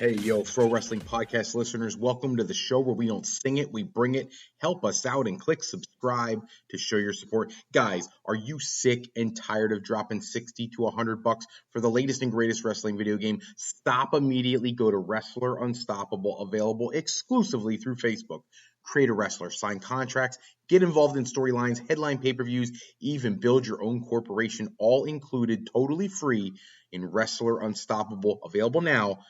Hey, yo, Pro Wrestling Podcast listeners, welcome to the show where we don't sing it, we bring it. Help us out and click subscribe to show your support. Guys, are you sick and tired of dropping 60 to 100 bucks for the latest and greatest wrestling video game? Stop immediately. Go to Wrestler Unstoppable, available exclusively through Facebook. Create a wrestler, sign contracts, get involved in storylines, headline pay-per-views, even build your own corporation, all included, totally free in Wrestler Unstoppable, available now.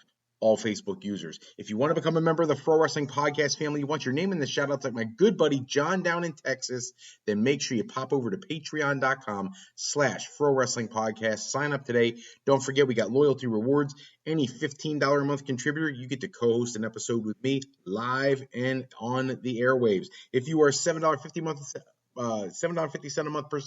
All Facebook users. If you want to become a member of the Pro Wrestling Podcast family, you want your name in the shoutouts like my good buddy John down in Texas, then make sure you pop over to patreon.com/Pro Wrestling Podcast. Sign up today. Don't forget, we got loyalty rewards. Any $15 a month contributor, you get to co-host an episode with me live and on the airwaves. If you are $7.50 a month, $7.50 a month per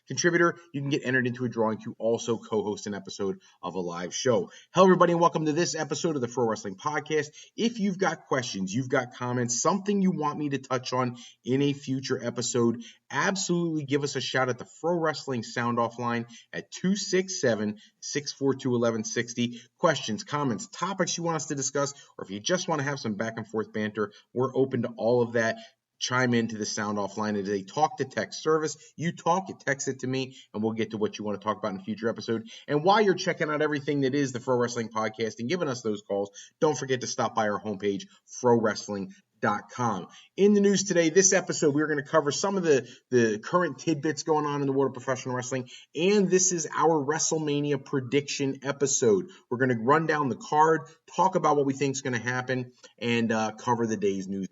contributor, you can get entered into a drawing to also co-host an episode of a live show. Hello, everybody, and welcome to this episode of the Pro Wrestling Podcast. If you've got questions, you've got comments, something you want me to touch on in a future episode, absolutely give us a shout at the Pro Wrestling Sound Off line at 267-642-1160. Questions, comments, topics you want us to discuss, or if you just want to have some back and forth banter, we're open to all of that. Chime into the sound offline. It is a talk to text service. You talk, you text it to me, and we'll get to what you want to talk about in a future episode. And while you're checking out everything that is the Pro Wrestling Podcast and giving us those calls, don't forget to stop by our homepage, ProWrestling.com. In the news today, this episode, we're going to cover some of the current tidbits going on in the world of professional wrestling, and this is our WrestleMania prediction episode. We're going to run down the card, talk about what we think is going to happen, and cover the day's news.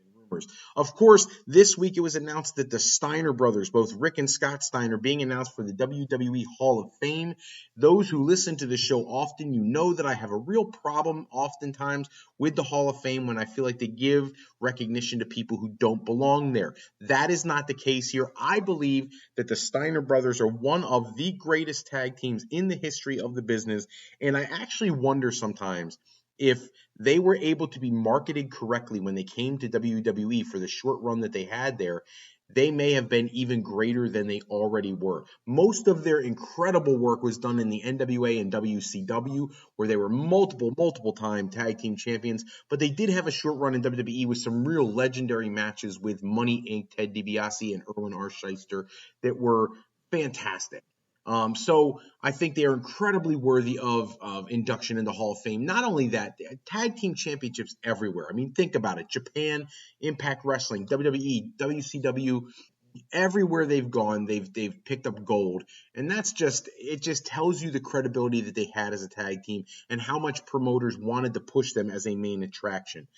Of course, this week it was announced that the Steiner brothers, both Rick and Scott Steiner, being announced for the WWE Hall of Fame. Those who listen to the show often, you know that I have a real problem oftentimes with the Hall of Fame when I feel like they give recognition to people who don't belong there. That is not the case here. I believe that the Steiner brothers are one of the greatest tag teams in the history of the business, and I actually wonder sometimes if they were able to be marketed correctly when they came to WWE for the short run that they had there, they may have been even greater than they already were. Most of their incredible work was done in the NWA and WCW, where they were multiple time tag team champions, but they did have a short run in WWE with some real legendary matches with Money Inc., Ted DiBiase, and Erwin R. Shyster that were fantastic. So I think they are incredibly worthy of induction into Hall of Fame. Not only that, tag team championships everywhere. I mean, think about it. Japan, Impact Wrestling, WWE, WCW, everywhere they've gone, they've picked up gold. And it just tells you the credibility that they had as a tag team and how much promoters wanted to push them as a main attraction.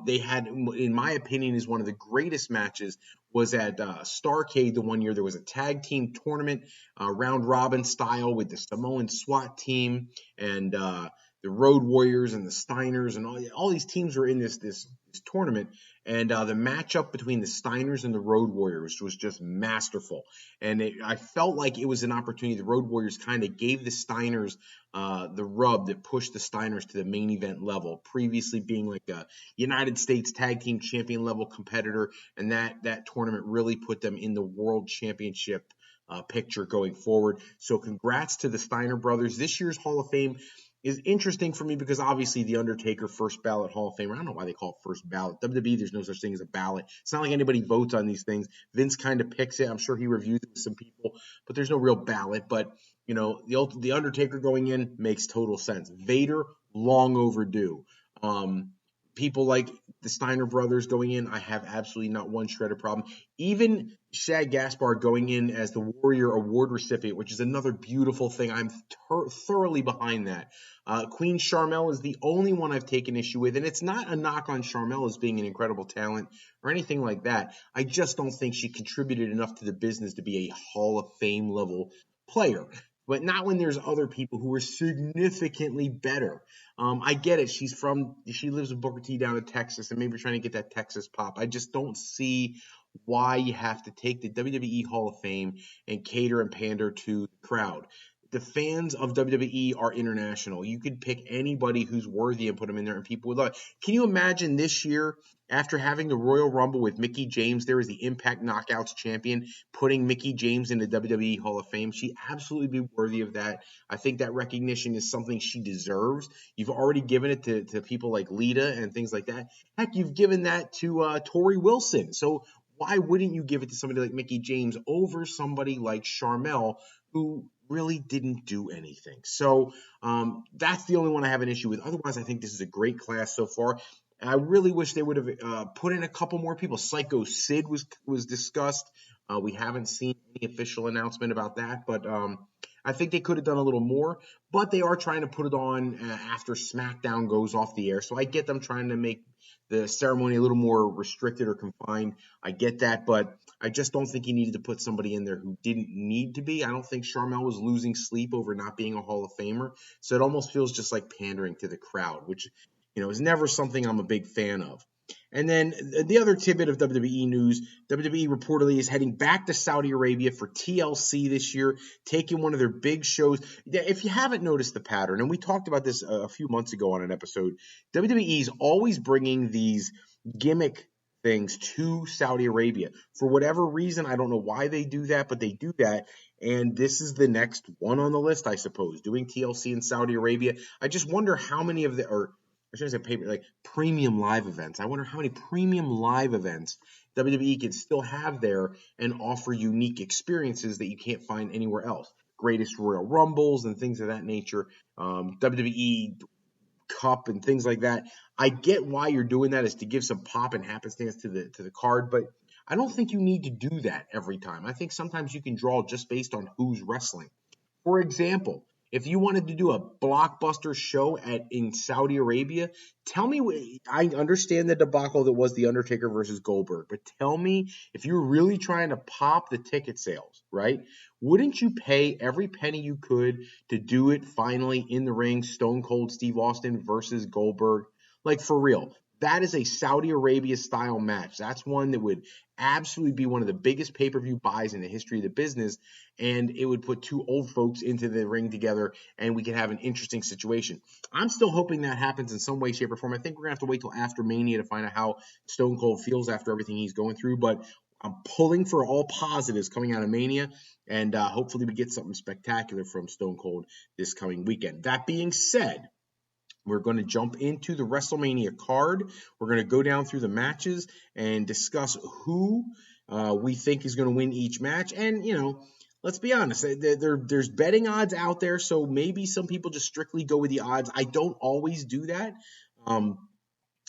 They had, in my opinion, is one of the greatest matches was at Starrcade the one year. There was a tag team tournament, round robin style with the Samoan SWAT team and the Road Warriors and the Steiners and all these teams were in this tournament. And the matchup between the Steiners and the Road Warriors was just masterful. And I felt like it was an opportunity. The Road Warriors kind of gave the Steiners the rub that pushed the Steiners to the main event level, previously being like a United States Tag Team Champion level competitor. And that tournament really put them in the World Championship picture going forward. So congrats to the Steiner brothers. This year's Hall of Fame is interesting for me because obviously the Undertaker first ballot Hall of Famer. I don't know why they call it first ballot. WWE, there's no such thing as a ballot. It's not like anybody votes on these things. Vince kind of picks it. I'm sure he reviews it with some people, but there's no real ballot. But, you know, the Undertaker going in makes total sense. Vader, long overdue. People like the Steiner brothers going in, I have absolutely not one shred of problem. Even Shad Gaspard going in as the Warrior Award recipient, which is another beautiful thing. I'm thoroughly behind that. Queen Sharmell is the only one I've taken issue with, and it's not a knock on Sharmell as being an incredible talent or anything like that. I just don't think she contributed enough to the business to be a Hall of Fame level player. But not when there's other people who are significantly better. I get it. She lives with Booker T down in Texas, and maybe you're trying to get that Texas pop. I just don't see why you have to take the WWE Hall of Fame and cater and pander to the crowd. the fans of WWE are international. You could pick anybody who's worthy and put them in there, and people would love it. Can you imagine this year, after having the Royal Rumble with Mickie James there as the Impact Knockouts champion, putting Mickie James in the WWE Hall of Fame? She'd absolutely be worthy of that. I think that recognition is something she deserves. You've already given it to people like Lita and things like that. Heck, you've given that to Tori Wilson. So why wouldn't you give it to somebody like Mickie James over somebody like Sharmell, who really didn't do anything? So that's the only one I have an issue with. Otherwise, I think this is a great class so far. I really wish they would have put in a couple more people. Psycho Sid was discussed. We haven't seen any official announcement about that, but I think they could have done a little more. But they are trying to put it on after SmackDown goes off the air. So I get them trying to make the ceremony a little more restricted or confined. I get that, but I just don't think he needed to put somebody in there who didn't need to be. I don't think Sharmell was losing sleep over not being a Hall of Famer. So it almost feels just like pandering to the crowd, which is never something I'm a big fan of. And then the other tidbit of WWE news, WWE reportedly is heading back to Saudi Arabia for TLC this year, taking one of their big shows. If you haven't noticed the pattern, and we talked about this a few months ago on an episode, WWE is always bringing these gimmick things to Saudi Arabia. For whatever reason, I don't know why they do that, but they do that. And this is the next one on the list, I suppose, doing TLC in Saudi Arabia. I just wonder how many of I shouldn't say like premium live events. I wonder how many premium live events WWE can still have there and offer unique experiences that you can't find anywhere else. Greatest Royal Rumbles and things of that nature, WWE Cup and things like that. I get why you're doing that, is to give some pop and happenstance to the card, but I don't think you need to do that every time. I think sometimes you can draw just based on who's wrestling. For example, if you wanted to do a blockbuster show in Saudi Arabia, tell me, I understand the debacle that was The Undertaker versus Goldberg, but tell me, if you're really trying to pop the ticket sales, right, wouldn't you pay every penny you could to do it finally in the ring, Stone Cold Steve Austin versus Goldberg? Like, for real. That is a Saudi Arabia style match. That's one that would absolutely be one of the biggest pay-per-view buys in the history of the business, and it would put two old folks into the ring together, and we could have an interesting situation. I'm still hoping that happens in some way, shape, or form. I think we're going to have to wait till after Mania to find out how Stone Cold feels after everything he's going through, but I'm pulling for all positives coming out of Mania, and hopefully we get something spectacular from Stone Cold this coming weekend. That being said, we're going to jump into the WrestleMania card. We're going to go down through the matches and discuss who we think is going to win each match. And, let's be honest, there's betting odds out there, so maybe some people just strictly go with the odds. I don't always do that.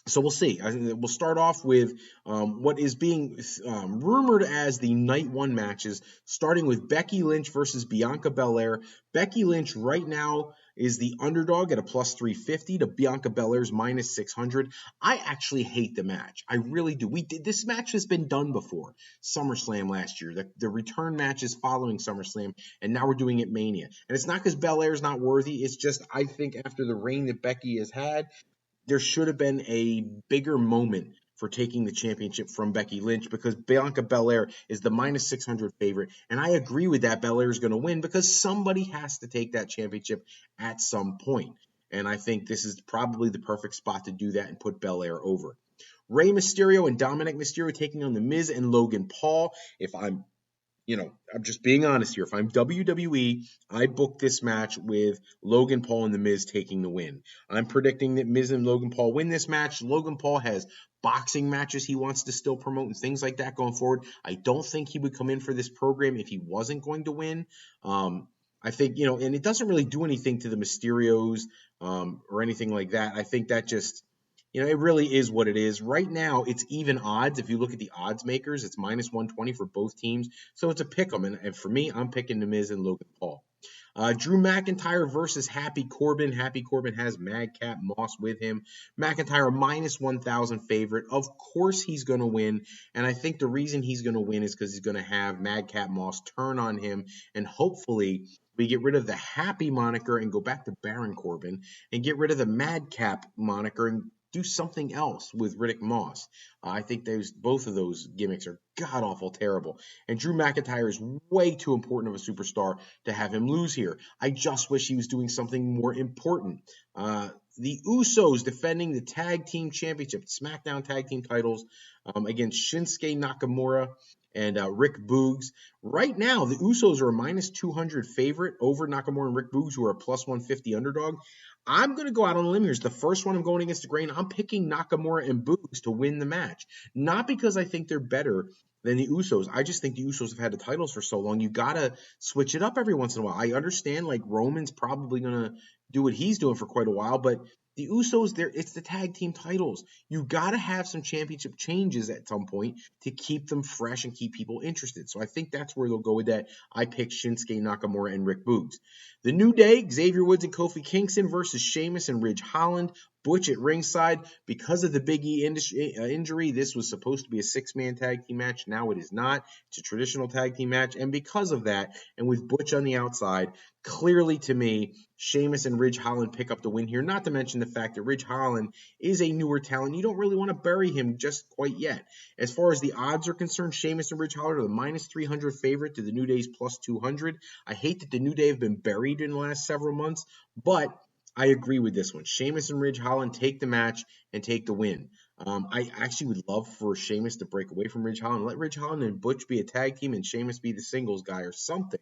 So we'll see. We'll start off with what is being rumored as the night one matches, starting with Becky Lynch versus Bianca Belair. Becky Lynch right now is the underdog at a plus 350 to Bianca Belair's minus 600. I actually hate the match. I really do. This match has been done before. SummerSlam last year, the return matches following SummerSlam, and now we're doing it Mania. And it's not because Belair's not worthy. It's just I think after the reign that Becky has had, there should have been a bigger moment for taking the championship from Becky Lynch, because Bianca Belair is the minus 600 favorite. And I agree with that. Belair is going to win because somebody has to take that championship at some point. And I think this is probably the perfect spot to do that and put Belair over. Rey Mysterio and Dominic Mysterio taking on The Miz and Logan Paul. If I'm just being honest here. If I'm WWE, I book this match with Logan Paul and The Miz taking the win. I'm predicting that Miz and Logan Paul win this match. Logan Paul has boxing matches he wants to still promote and things like that going forward. I don't think he would come in for this program if he wasn't going to win. I think, and it doesn't really do anything to the Mysterios or anything like that. I think that just... it really is what it is. Right now, it's even odds. If you look at the odds makers, it's minus 120 for both teams. So it's a pick 'em. And for me, I'm picking The Miz and Logan Paul. Drew McIntyre versus Happy Corbin. Happy Corbin has Madcap Moss with him. McIntyre minus 1,000 favorite. Of course he's going to win. And I think the reason he's going to win is because he's going to have Madcap Moss turn on him. And hopefully we get rid of the Happy moniker and go back to Baron Corbin and get rid of the Madcap moniker and do something else with Riddick Moss. I think both of those gimmicks are god awful terrible. And Drew McIntyre is way too important of a superstar to have him lose here. I just wish he was doing something more important. The Usos defending the tag team championship, Smackdown tag team titles, against Shinsuke Nakamura and Rick Boogs. Right now, the Usos are a minus 200 favorite over Nakamura and Rick Boogs, who are a plus 150 underdog. I'm going to go out on a limb here. It's the first one I'm going against the grain. I'm picking Nakamura and Boogs to win the match. Not because I think they're better than the Usos. I just think the Usos have had the titles for so long. You got to switch it up every once in a while. I understand, like, Roman's probably going to do what he's doing for quite a while, but the Usos, it's the tag team titles. You got to have some championship changes at some point to keep them fresh and keep people interested. So I think that's where they'll go with that. I pick Shinsuke Nakamura and Rick Boogs. The New Day, Xavier Woods and Kofi Kingston versus Sheamus and Ridge Holland. Butch at ringside. Because of the Big E injury, this was supposed to be a 6-man tag team match. Now it is not. It's a traditional tag team match. And because of that, and with Butch on the outside, clearly to me, Sheamus and Ridge Holland pick up the win here. Not to mention the fact that Ridge Holland is a newer talent. You don't really want to bury him just quite yet. As far as the odds are concerned, Sheamus and Ridge Holland are the minus 300 favorite to the New Day's plus 200. I hate that the New Day have been buried in the last several months, but I agree with this one. Sheamus and Ridge Holland take the match and take the win. I actually would love for Sheamus to break away from Ridge Holland. Let Ridge Holland and Butch be a tag team and Sheamus be the singles guy or something,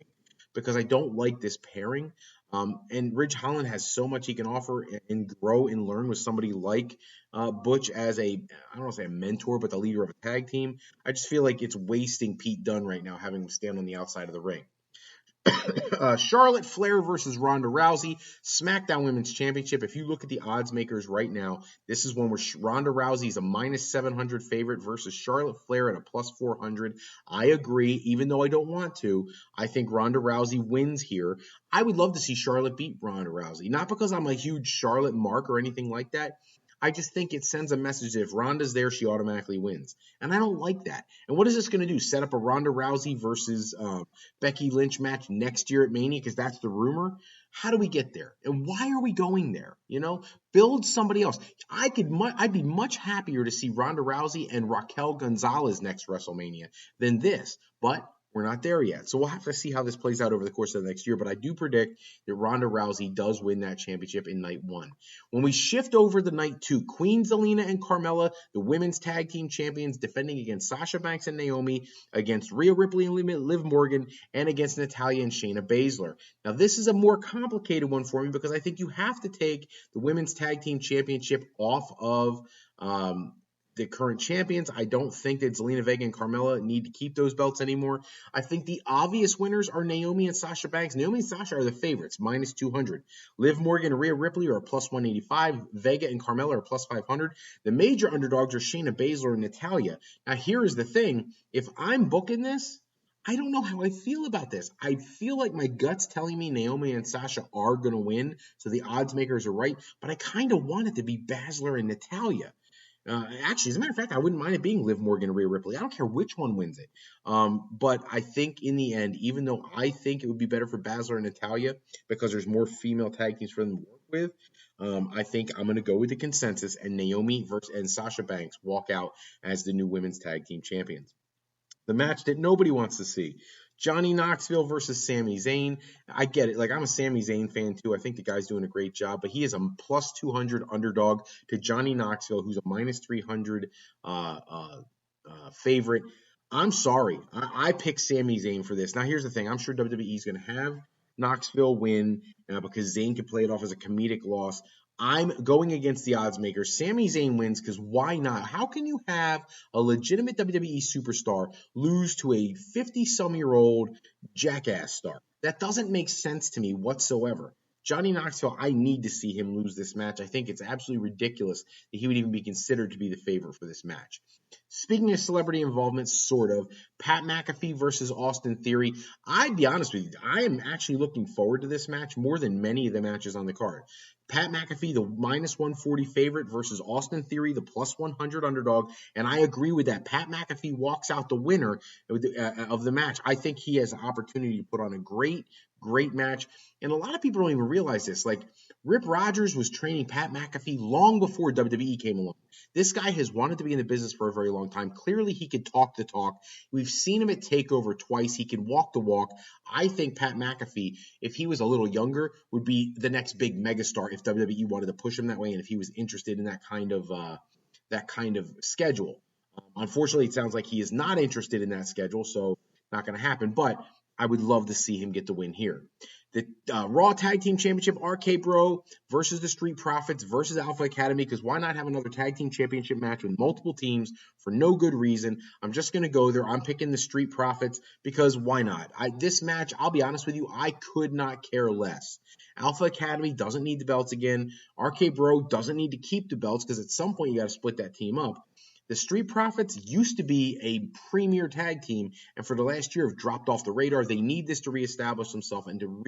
because I don't like this pairing. And Ridge Holland has so much he can offer and grow and learn with somebody like Butch as I don't want to say a mentor, but the leader of a tag team. I just feel like it's wasting Pete Dunne right now, having him stand on the outside of the ring. Charlotte Flair versus Ronda Rousey, SmackDown Women's Championship. If you look at the odds makers right now, this is one where Ronda Rousey is a minus 700 favorite versus Charlotte Flair at a plus 400. I agree, even though I don't want to. I think Ronda Rousey wins here. I would love to see Charlotte beat Ronda Rousey, not because I'm a huge Charlotte mark or anything like that. I just think it sends a message that if Ronda's there, she automatically wins. And I don't like that. And what is this going to do? Set up a Ronda Rousey versus Becky Lynch match next year at Mania? Because that's the rumor. How do we get there? And why are we going there? Build somebody else. I'd be much happier to see Ronda Rousey and Raquel Gonzalez next WrestleMania than this. But we're not there yet. So we'll have to see how this plays out over the course of the next year. But I do predict that Ronda Rousey does win that championship in night 1. When we shift over to night 2, Queen Zelina and Carmella, the women's tag team champions, defending against Sasha Banks and Naomi, against Rhea Ripley and Liv Morgan, and against Natalya and Shayna Baszler. Now, this is a more complicated one for me because I think you have to take the women's tag team championship off of the current champions. I don't think that Zelina Vega and Carmella need to keep those belts anymore. I think the obvious winners are Naomi and Sasha Banks. Naomi and Sasha are the favorites, minus 200. Liv Morgan and Rhea Ripley are a plus 185. Vega and Carmella are plus 500. The major underdogs are Shayna Baszler and Natalya. Now, here is the thing. If I'm booking this, I don't know how I feel about this. I feel like my gut's telling me Naomi and Sasha are going to win, so the odds makers are right, but I kind of want it to be Baszler and Natalya. Actually, as a matter of fact, I wouldn't mind it being Liv Morgan and Rhea Ripley. I don't care which one wins it. But I think in the end, even though I think it would be better for Baszler and Natalya because there's more female tag teams for them to work with, I think I'm going to go with the consensus, and Naomi and Sasha Banks walk out as the new women's tag team champions. The match that nobody wants to see. Johnny Knoxville versus Sami Zayn. I get it. Like, I'm a Sami Zayn fan too. I think the guy's doing a great job, but he is a plus 200 underdog to Johnny Knoxville, who's a minus 300 favorite. I'm sorry. I picked Sami Zayn for this. Now, here's the thing. I'm sure WWE is going to have Knoxville win because Zayn can play it off as a comedic loss. I'm going against the odds makers. Sami Zayn wins because why not? How can you have a legitimate WWE superstar lose to a 50-some-year-old jackass star? That doesn't make sense to me whatsoever. Johnny Knoxville, I need to see him lose this match. I think it's absolutely ridiculous that he would even be considered to be the favorite for this match. Speaking of celebrity involvement, sort of, Pat McAfee versus Austin Theory. I'd be honest with you, I am actually looking forward to this match more than many of the matches on the card. Pat McAfee, the minus 140 favorite versus Austin Theory, the plus 100 underdog. And I agree with that. Pat McAfee walks out the winner of the match. I think he has an opportunity to put on a great Great match. And a lot of people don't even realize this. Like, Rip Rogers was training Pat McAfee long before WWE came along. This guy has wanted to be in the business for a very long time. Clearly, he can talk the talk. We've seen him at TakeOver twice. He can walk the walk. I think Pat McAfee, if he was a little younger, would be the next big megastar if WWE wanted to push him that way and if he was interested in that kind of schedule. Unfortunately, it sounds like he is not interested in that schedule, so not going to happen. But I would love to see him get the win here. The Raw Tag Team Championship, RK Bro versus the Street Profits versus Alpha Academy, because why not have another Tag Team Championship match with multiple teams for no good reason? I'm just going to go there. I'm picking the Street Profits because why not? This match, I'll be honest with you, I could not care less. Alpha Academy doesn't need the belts again. RK Bro doesn't need to keep the belts because at some point you got to split that team up. The Street Profits used to be a premier tag team, and for the last year have dropped off the radar. They need this to reestablish themselves and to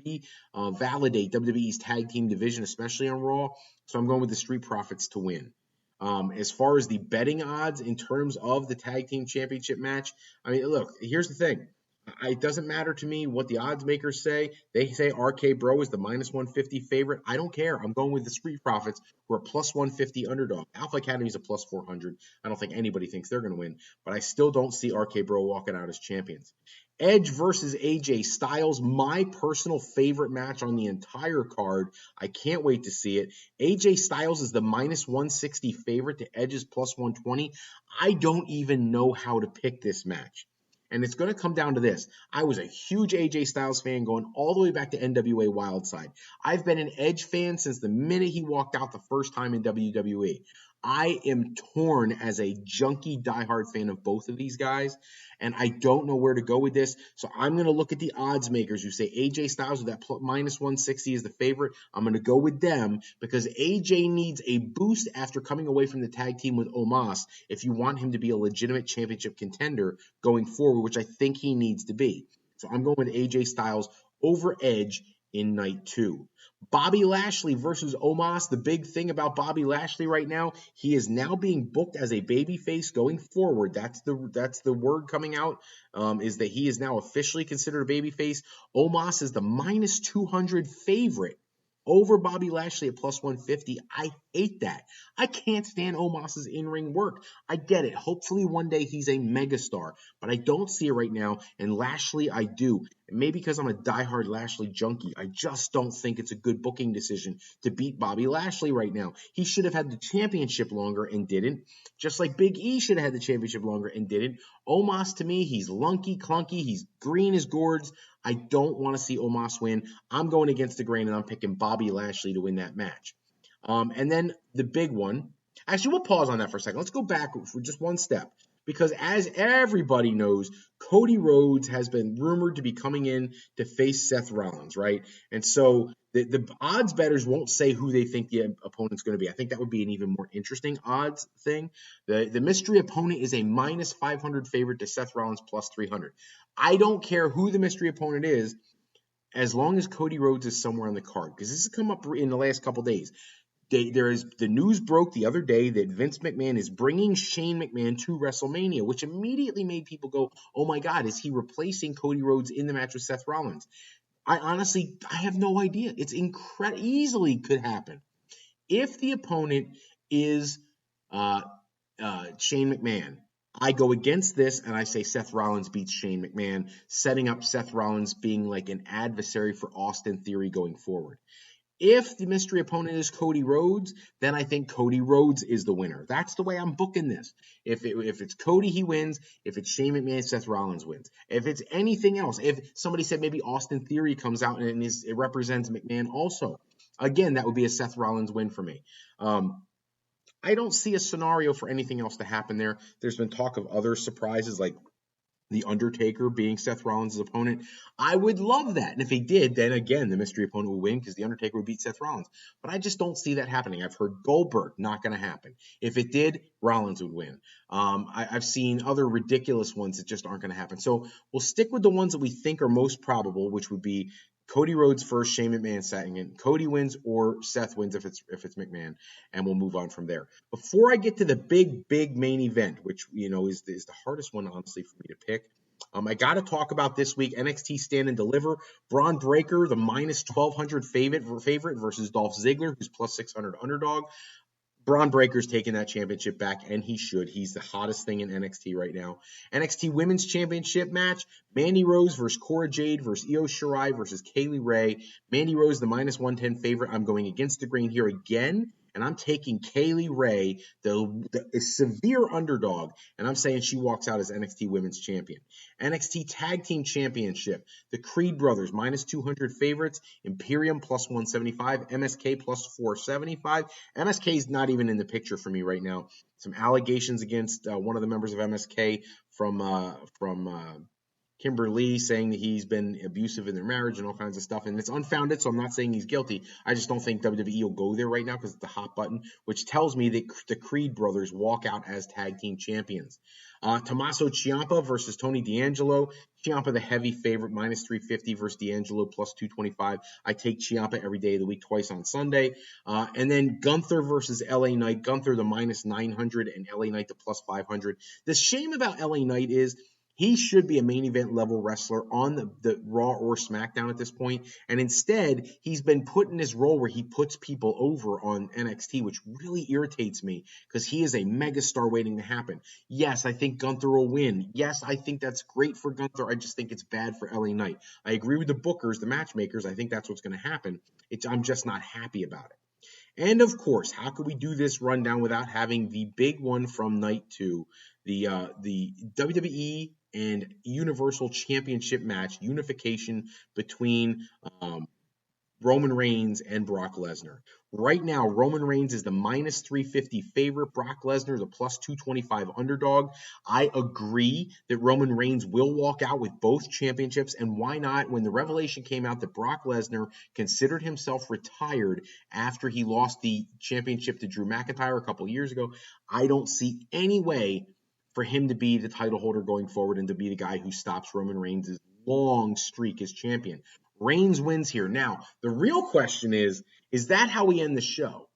validate WWE's tag team division, especially on Raw. So I'm going with the Street Profits to win. As far as the betting odds in terms of the tag team championship match, I mean, look, here's the thing. It doesn't matter to me what the odds makers say. They say RK Bro is the minus 150 favorite. I don't care. I'm going with the Street Profits, who are plus 150 underdog. Alpha Academy is a plus 400. I don't think anybody thinks they're going to win, but I still don't see RK Bro walking out as champions. Edge versus AJ Styles, my personal favorite match on the entire card. I can't wait to see it. AJ Styles is the minus 160 favorite to Edge's plus 120. I don't even know how to pick this match. And it's going to come down to this. I was a huge AJ Styles fan going all the way back to NWA Wildside. I've been an Edge fan since the minute he walked out the first time in WWE. I am torn as a junkie diehard fan of both of these guys, and I don't know where to go with this. So I'm going to look at the odds makers who say AJ Styles with that minus 160 is the favorite. I'm going to go with them because AJ needs a boost after coming away from the tag team with Omas if you want him to be a legitimate championship contender going forward, which I think he needs to be. So I'm going with AJ Styles over Edge in night 2. Bobby Lashley versus Omas. The big thing about Bobby Lashley right now, he is now being booked as a babyface going forward. That's the word coming out, is that he is now officially considered a babyface. Omas is the minus 200 favorite over Bobby Lashley at plus 150. I hate that. I can't stand Omas's in-ring work. I get it. Hopefully one day he's a megastar, but I don't see it right now. And Lashley, I do. Maybe because I'm a diehard Lashley junkie. I just don't think it's a good booking decision to beat Bobby Lashley right now. He should have had the championship longer and didn't. Just like Big E should have had the championship longer and didn't. Omos, to me, he's lunky, clunky. He's green as gourds. I don't want to see Omos win. I'm going against the grain, and I'm picking Bobby Lashley to win that match. And then the big one. Actually, we'll pause on that for a second. Let's go back for just one step. Because as everybody knows, Cody Rhodes has been rumored to be coming in to face Seth Rollins, right? And so the odds bettors won't say who they think the opponent's going to be. I think that would be an even more interesting odds thing. The mystery opponent is a minus 500 favorite to Seth Rollins plus 300. I don't care who the mystery opponent is, as long as Cody Rhodes is somewhere on the card. Because this has come up in the last couple days. The news broke the other day that Vince McMahon is bringing Shane McMahon to WrestleMania, which immediately made people go, oh my God, is he replacing Cody Rhodes in the match with Seth Rollins? I have no idea. It's easily could happen. If the opponent is Shane McMahon, I go against this and I say Seth Rollins beats Shane McMahon, setting up Seth Rollins being like an adversary for Austin Theory going forward. If the mystery opponent is Cody Rhodes, then I think Cody Rhodes is the winner. That's the way I'm booking this. If it's Cody, he wins. If it's Shane McMahon, Seth Rollins wins. If it's anything else, if somebody said maybe Austin Theory comes out and it represents McMahon also, again, that would be a Seth Rollins win for me. I don't see a scenario for anything else to happen there. There's been talk of other surprises like The Undertaker being Seth Rollins' opponent. I would love that. And if he did, then again, the mystery opponent would win because The Undertaker would beat Seth Rollins. But I just don't see that happening. I've heard Goldberg, not going to happen. If it did, Rollins would win. I've seen other ridiculous ones that just aren't going to happen. So we'll stick with the ones that we think are most probable, which would be Cody Rhodes first, Shane McMahon second. Cody wins or Seth wins if it's McMahon, and we'll move on from there. Before I get to the big main event, which is the hardest one honestly for me to pick, I got to talk about this week, NXT Stand and Deliver. Braun Breaker, the minus 1,200 favorite versus Dolph Ziggler, who's plus 600 underdog. Braun Breaker's taking that championship back, and he should. He's the hottest thing in NXT right now. NXT Women's Championship match, Mandy Rose versus Cora Jade versus Io Shirai versus Kaylee Ray. Mandy Rose, the minus 110 favorite. I'm going against the grain here again, and I'm taking Kaylee Ray, the severe underdog, and I'm saying she walks out as NXT Women's Champion. NXT Tag Team Championship, the Creed Brothers, minus 200 favorites, Imperium plus 175, MSK plus 475. MSK is not even in the picture for me right now. Some allegations against one of the members of MSK from Kimberly, saying that he's been abusive in their marriage and all kinds of stuff, and it's unfounded, so I'm not saying he's guilty. I just don't think WWE will go there right now because it's the hot button, which tells me that the Creed brothers walk out as tag team champions. Tommaso Ciampa versus Tony D'Angelo. Ciampa, the heavy favorite, minus 350 versus D'Angelo, plus 225. I take Ciampa every day of the week, twice on Sunday. And then Gunther versus LA Knight. Gunther, the minus 900, and LA Knight, the plus 500. The shame about LA Knight is he should be a main event level wrestler on the Raw or SmackDown at this point. And instead, he's been put in this role where he puts people over on NXT, which really irritates me because he is a megastar waiting to happen. Yes, I think Gunther will win. Yes, I think that's great for Gunther. I just think it's bad for LA Knight. I agree with the bookers, the matchmakers. I think that's what's going to happen. I'm just not happy about it. And of course, how could we do this rundown without having the big one from night 2, the WWE and Universal Championship match, unification between Roman Reigns and Brock Lesnar. Right now, Roman Reigns is the minus 350 favorite. Brock Lesnar, the plus 225 underdog. I agree that Roman Reigns will walk out with both championships, and why not? When the revelation came out that Brock Lesnar considered himself retired after he lost the championship to Drew McIntyre a couple years ago, I don't see any way for him to be the title holder going forward and to be the guy who stops Roman Reigns' long streak as champion. Reigns wins here. Now, the real question is that how we end the show?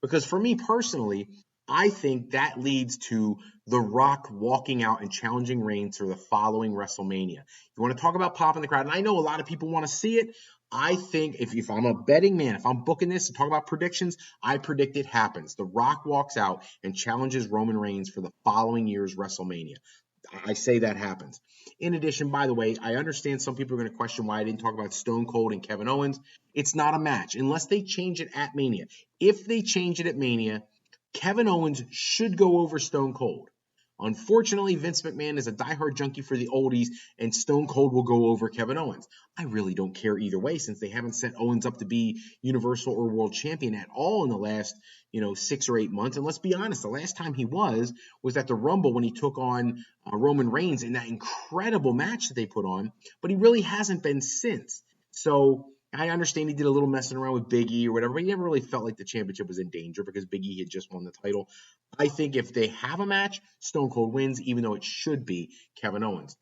Because for me personally, I think that leads to The Rock walking out and challenging Reigns for the following WrestleMania. You want to talk about popping the crowd, and I know a lot of people want to see it. I think if I'm a betting man, if I'm booking this and talk about predictions, I predict it happens. The Rock walks out and challenges Roman Reigns for the following year's WrestleMania. I say that happens. In addition, by the way, I understand some people are going to question why I didn't talk about Stone Cold and Kevin Owens. It's not a match unless they change it at Mania. If they change it at Mania, Kevin Owens should go over Stone Cold. Unfortunately, Vince McMahon is a diehard junkie for the oldies, and Stone Cold will go over Kevin Owens. I really don't care either way since they haven't set Owens up to be Universal or World Champion at all in the last 6 or 8 months. And let's be honest, the last time he was at the Rumble when he took on Roman Reigns in that incredible match that they put on, but he really hasn't been since. So I understand he did a little messing around with Big E or whatever, but he never really felt like the championship was in danger because Big E had just won the title. I think if they have a match, Stone Cold wins, even though it should be Kevin Owens.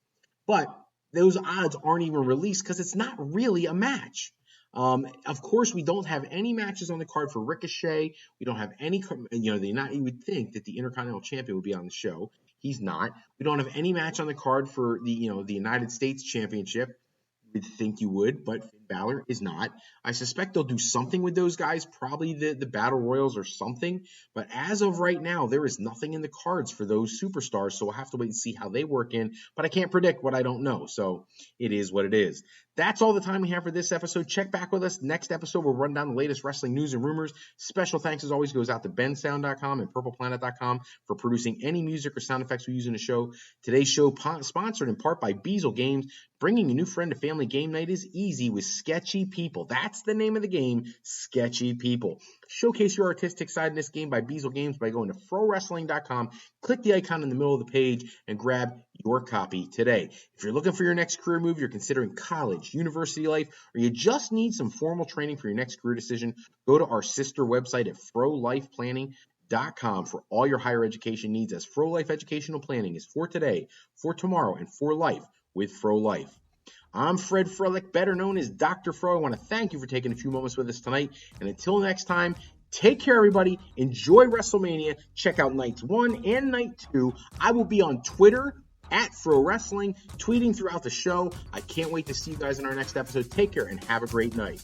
But those odds aren't even released because it's not really a match. Of course, we don't have any matches on the card for Ricochet. We don't have any, you would think that the Intercontinental Champion would be on the show. He's not. We don't have any match on the card for the United States Championship. You'd think you would, but Finn Balor is not. I suspect they'll do something with those guys, probably the Battle Royals or something. But as of right now, there is nothing in the cards for those superstars, so we'll have to wait and see how they work in. But I can't predict what I don't know, so it is what it is. That's all the time we have for this episode. Check back with us. Next episode, we'll run down the latest wrestling news and rumors. Special thanks, as always, goes out to bensound.com and purpleplanet.com for producing any music or sound effects we use in the show. Today's show sponsored in part by Beazle Games. Bringing a new friend to family game night is easy with Sketchy People. That's the name of the game, Sketchy People. Showcase your artistic side in this game by Beazle Games by going to frowrestling.com, click the icon in the middle of the page, and grab your copy today. If you're looking for your next career move, you're considering college, university life, or you just need some formal training for your next career decision, go to our sister website at frolifeplanning.com for all your higher education needs, as Fro Life Educational Planning is for today, for tomorrow, and for life with Fro Life. I'm Fred Froelich, better known as Dr. Fro. I want to thank you for taking a few moments with us tonight. And until next time, take care, everybody. Enjoy WrestleMania. Check out nights 1 and night 2. I will be on Twitter at Fro Wrestling, tweeting throughout the show. I can't wait to see you guys in our next episode. Take care and have a great night.